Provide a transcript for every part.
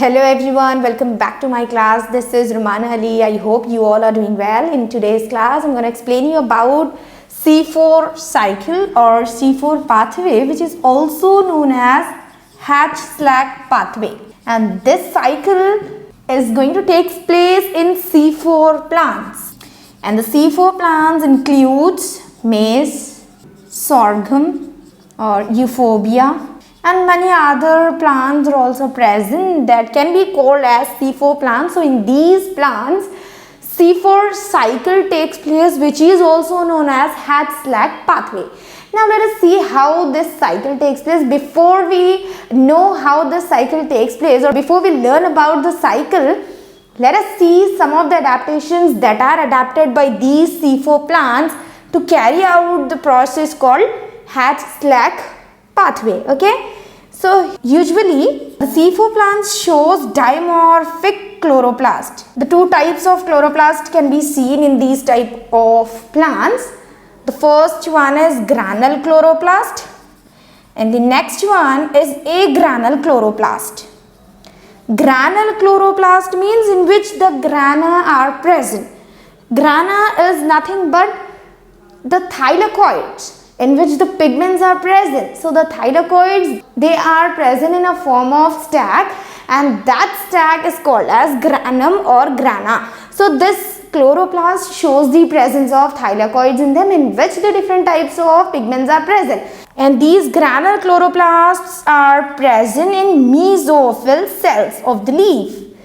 Hello everyone, welcome back to my class. This is Rumana Ali. I hope you all are doing well. In today's class, I'm going to explain you about C4 cycle or C4 pathway, which is also known as Hatch-Slack pathway. And this cycle is going to take place in C4 plants. And the C4 plants includes maize, sorghum or euphorbia, and many other plants are also present that can be called as C4 plants. So in these plants, C4 cycle takes place, which is also known as Hatch-Slack pathway. Now let us see how this cycle takes place. Before we know how this cycle takes place, or before we learn about the cycle, let us see some of the adaptations that are adapted by these C4 plants to carry out the process called Hatch-Slack pathway. Okay, so usually the C4 plants shows dimorphic chloroplast. The two types of chloroplast can be seen in these type of plants. The first one is granule chloroplast and the next one is agranule chloroplast. Granule chloroplast means in which the grana are present. Grana is nothing but the thylakoids in which the pigments are present. So the thylakoids, they are present in a form of stack, and that stack is called as granum or grana. So this chloroplast shows the presence of thylakoids in them, in which the different types of pigments are present. And these granule chloroplasts are present in mesophyll cells of the leaf,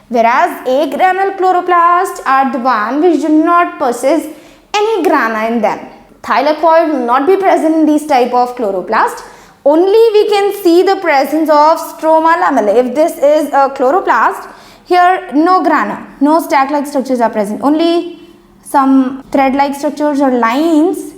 whereas agranule chloroplasts are the one which do not possess any grana in them. Thylakoid will not be present in these type of chloroplast. Only we can see the presence of stroma lamellae. If this is a chloroplast, here no grana, no stack-like structures are present. Only some thread-like structures or lines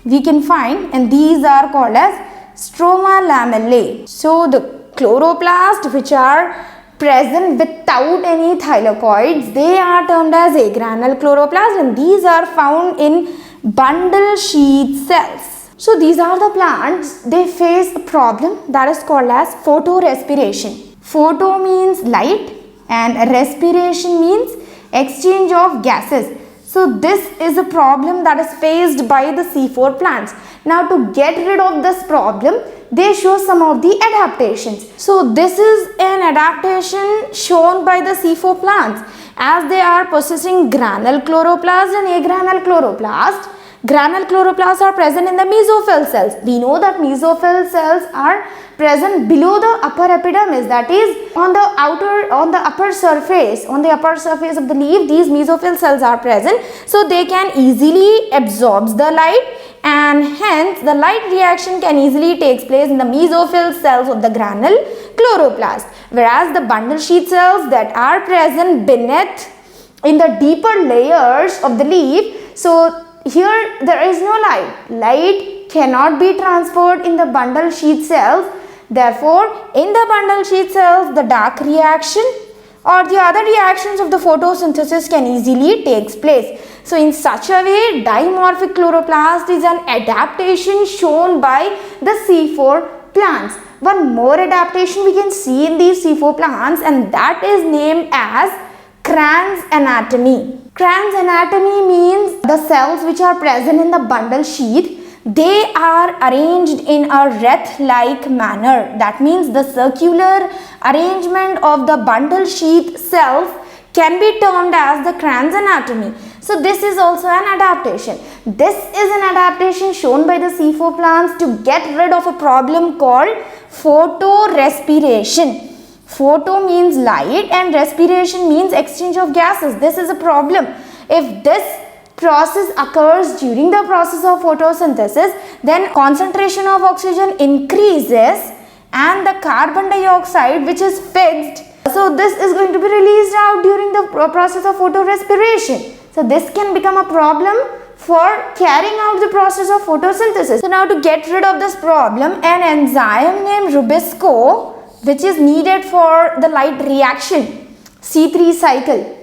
we can find, and these are called as stroma lamellae. So the chloroplast which are present without any thylakoids, they are termed as agranule chloroplast, and these are found in bundle sheath cells. So these are the plants, they face a problem that is called as photorespiration. Photo means light and respiration means exchange of gases. So this is a problem that is faced by the C4 plants. Now to get rid of this problem, they show some of the adaptations. So this is an adaptation shown by the C4 plants, as they are possessing granule chloroplast and agranule chloroplast. Granule chloroplasts are present in the mesophyll cells. We know that mesophyll cells are present below the upper epidermis, that is on the upper surface of the leaf. These mesophyll cells are present, so they can easily absorb the light, and hence the light reaction can easily take place in the mesophyll cells of the granule chloroplast, whereas the bundle sheath cells that are present beneath in the deeper layers of the leaf, so here there is no light. Light cannot be transferred in the bundle sheath cells. Therefore, in the bundle sheath cells, the dark reaction or the other reactions of the photosynthesis can easily take place. So in such a way, dimorphic chloroplast is an adaptation shown by the C4 plants. One more adaptation we can see in these C4 plants, and that is named as Cran's anatomy. Cran's anatomy means the cells which are present in the bundle sheath, they are arranged in a wreath-like manner. That means the circular arrangement of the bundle sheath cells can be termed as the Cran's anatomy. So this is also an adaptation. This is an adaptation shown by the C4 plants to get rid of a problem called photorespiration. Photo means light and respiration means exchange of gases. This is a problem. If this process occurs during the process of photosynthesis, then concentration of oxygen increases and the carbon dioxide, which is fixed, so this is going to be released out during the process of photorespiration. So this can become a problem for carrying out the process of photosynthesis. So now to get rid of this problem, an enzyme named Rubisco, which is needed for the light reaction, C3 cycle.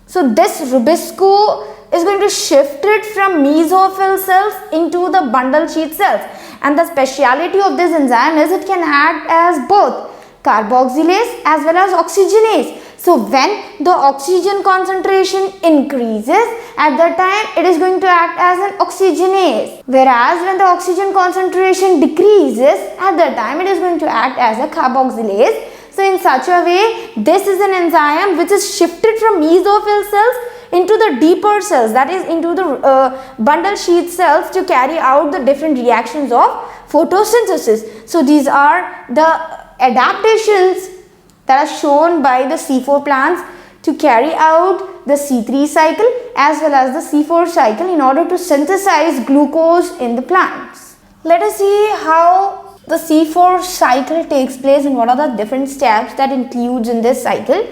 So this Rubisco is going to shift it from mesophyll cells into the bundle sheath cells, and the speciality of this enzyme is it can act as both carboxylase as well as oxygenase. So when the oxygen concentration increases, at that time it is going to act as an oxygenase, whereas when the oxygen concentration decreases, at that time it is going to act as a carboxylase. So in such a way, this is an enzyme which is shifted from mesophyll cells into the deeper cells, that is into the bundle sheath cells, to carry out the different reactions of photosynthesis. So these are the adaptations that are shown by the C4 plants to carry out the C3 cycle as well as the C4 cycle in order to synthesize glucose in the plants. Let us see how the C4 cycle takes place and what are the different steps that includes in this cycle.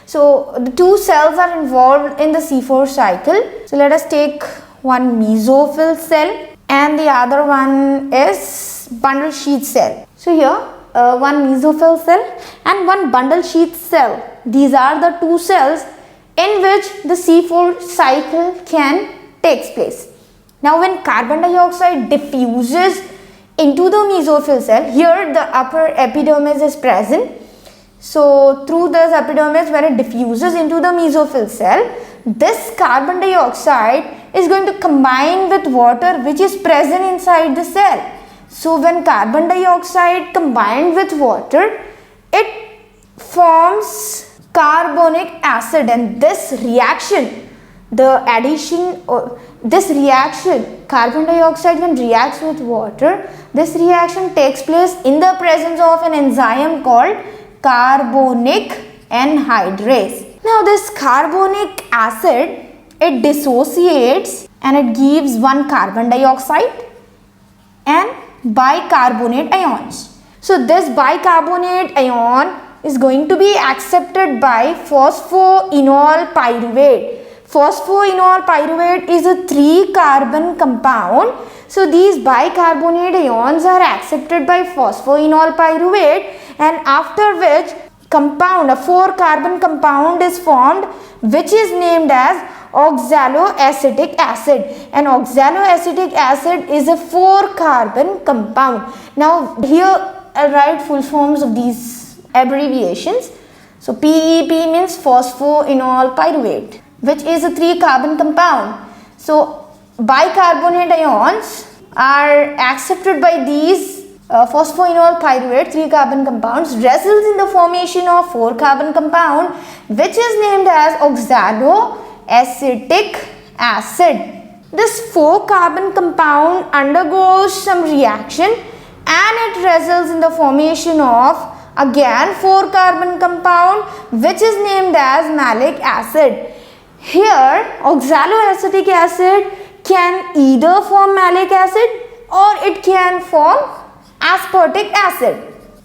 So the two cells are involved in the C4 cycle. So let us take one mesophyll cell and the other one is bundle sheath cell. So here one mesophyll cell and one bundle sheath cell. These are the two cells in which the C4 cycle can take place. Now when carbon dioxide diffuses into the mesophyll cell, here the upper epidermis is present. So through this epidermis, when it diffuses into the mesophyll cell, this carbon dioxide is going to combine with water which is present inside the cell. So when carbon dioxide combined with water, it forms carbonic acid, and this reaction, the addition or this reaction, carbon dioxide when reacts with water, this reaction takes place in the presence of an enzyme called carbonic anhydrase. Now this carbonic acid, it dissociates and it gives one carbon dioxide and bicarbonate ions. So this bicarbonate ion is going to be accepted by phosphoenol pyruvate. Phosphoenol pyruvate is a 3-carbon compound. So these bicarbonate ions are accepted by phosphoenol pyruvate, and after which compound, a 4-carbon compound is formed which is named as oxaloacetic acid, and oxaloacetic acid is a 4-carbon compound. Now here I'll write full forms of these abbreviations. So PEP means phosphoenol pyruvate, which is a 3-carbon compound. So bicarbonate ions are accepted by these phosphoenol pyruvate 3-carbon compounds, results in the formation of 4-carbon compound which is named as oxaloacetic acid. This 4-carbon compound undergoes some reaction and it results in the formation of again 4-carbon compound which is named as malic acid. Here oxaloacetic acid can either form malic acid or it can form aspartic acid.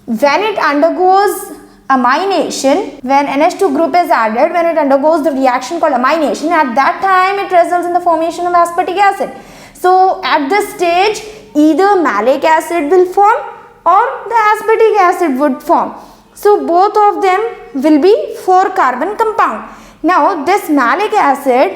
When it undergoes amination, when NH2 group is added, when it undergoes the reaction called amination, at that time it results in the formation of aspartic acid. So at this stage either malic acid will form or the aspartic acid would form. So both of them will be 4-carbon compound. Now this malic acid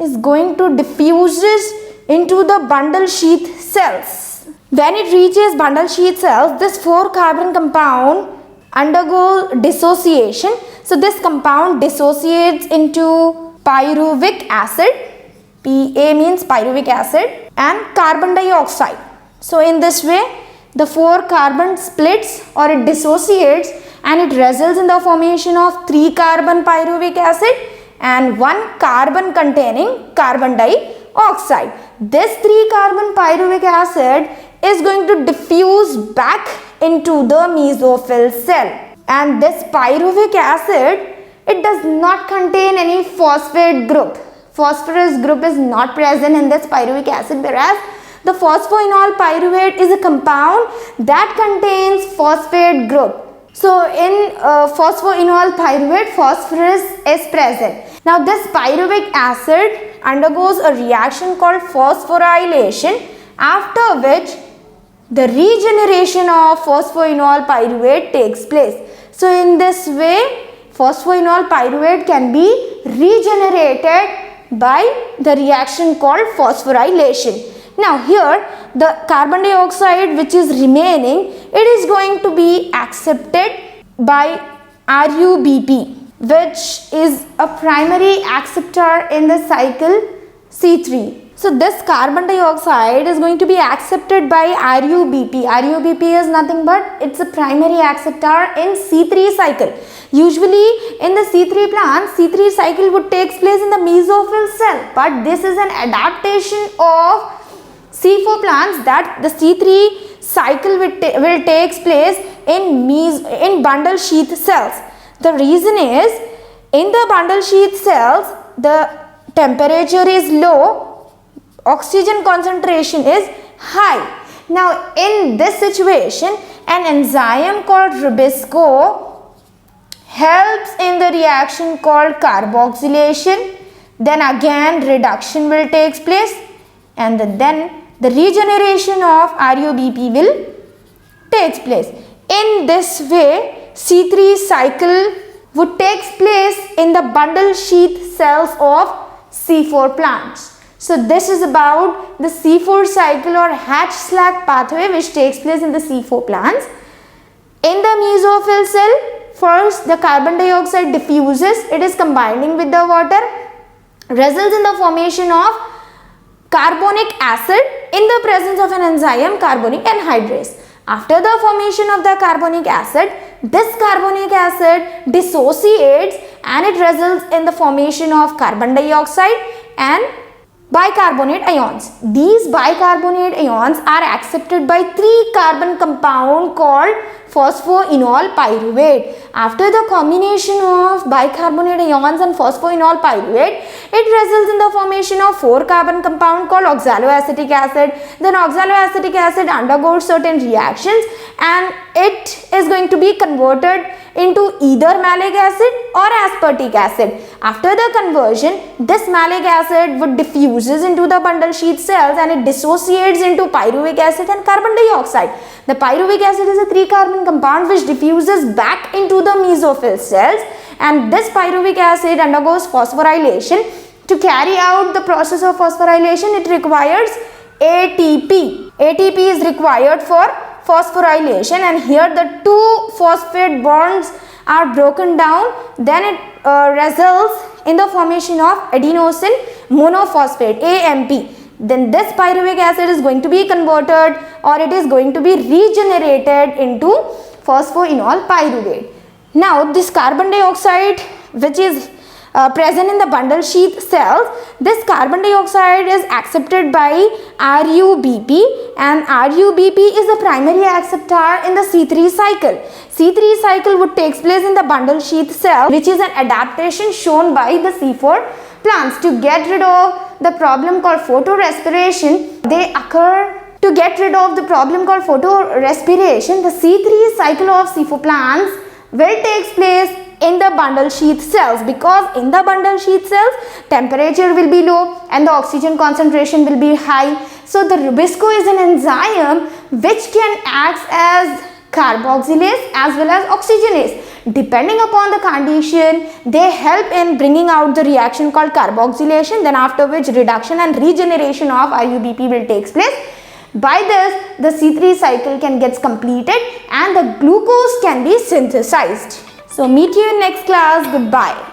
is going to diffuses into the bundle sheath cells. When it reaches bundle sheath cells, this 4-carbon compound undergoes dissociation. So this compound dissociates into pyruvic acid, Pa means pyruvic acid, and carbon dioxide. So in this way the 4-carbon splits or it dissociates and it results in the formation of 3-carbon pyruvic acid and 1 carbon containing carbon dioxide. This 3-carbon pyruvic acid is going to diffuse back into the mesophyll cell, and this pyruvic acid, it does not contain any phosphate group. Phosphorus group is not present in this pyruvic acid, whereas the phosphoenol pyruvate is a compound that contains phosphate group. So in phosphoenol pyruvate, phosphorus is present. Now this pyruvic acid undergoes a reaction called phosphorylation, after which the regeneration of phosphoenol pyruvate takes place. So in this way phosphoenol pyruvate can be regenerated by the reaction called phosphorylation. Now here the carbon dioxide which is remaining, it is going to be accepted by RUBP, which is a primary acceptor in the cycle C3. So this carbon dioxide is going to be accepted by RUBP. RUBP is nothing but it's a primary acceptor in C3 cycle. Usually in the C3 plant, C3 cycle would take place in the mesophyll cell, but this is an adaptation of C4 plants that the C3 cycle will take place in bundle sheath cells. The reason is, in the bundle sheath cells, the temperature is low, oxygen concentration is high. Now in this situation, an enzyme called Rubisco helps in the reaction called carboxylation. Then again reduction will take place, and then the regeneration of RUBP will take place. In this way, C3 cycle would take place in the bundle sheath cells of C4 plants. So this is about the C4 cycle or Hatch-Slack pathway which takes place in the C4 plants. In the mesophyll cell, first the carbon dioxide diffuses, it is combining with the water, results in the formation of carbonic acid in the presence of an enzyme carbonic anhydrase. After the formation of the carbonic acid, this carbonic acid dissociates and it results in the formation of carbon dioxide and bicarbonate ions. These bicarbonate ions are accepted by 3-carbon compound called phosphoenol pyruvate. After the combination of bicarbonate ions and phosphoenol pyruvate, it results in the formation of 4-carbon compound called oxaloacetic acid. Then oxaloacetic acid undergoes certain reactions and it is going to be converted into either malic acid or aspartic acid. After the conversion, this malic acid would diffuses into the bundle sheath cells and it dissociates into pyruvic acid and carbon dioxide. The pyruvic acid is a 3-carbon compound which diffuses back into the mesophyll cells, and this pyruvic acid undergoes phosphorylation. To carry out the process of phosphorylation, it requires ATP. ATP is required for phosphorylation, and here the 2 phosphate bonds are broken down. Then it results in the formation of adenosine monophosphate, AMP. Then this pyruvic acid is going to be converted or it is going to be regenerated into phosphoenol pyruvate. Now this carbon dioxide which is present in the bundle sheath cells, this carbon dioxide is accepted by RUBP, and RUBP is the primary acceptor in the C3 cycle. C3 cycle would take place in the bundle sheath cell, which is an adaptation shown by the C4 plants. To get rid of the problem called photorespiration, to get rid of the problem called photorespiration, the C3 cycle of C4 plants will take place in the bundle sheath cells, because in the bundle sheath cells temperature will be low and the oxygen concentration will be high. So the Rubisco is an enzyme which can act as carboxylase as well as oxygenase. Depending upon the condition, they help in bringing out the reaction called carboxylation, then after which reduction and regeneration of RUBP will take place. By this, the C3 cycle can get completed and the glucose can be synthesized. So meet you in next class. Goodbye.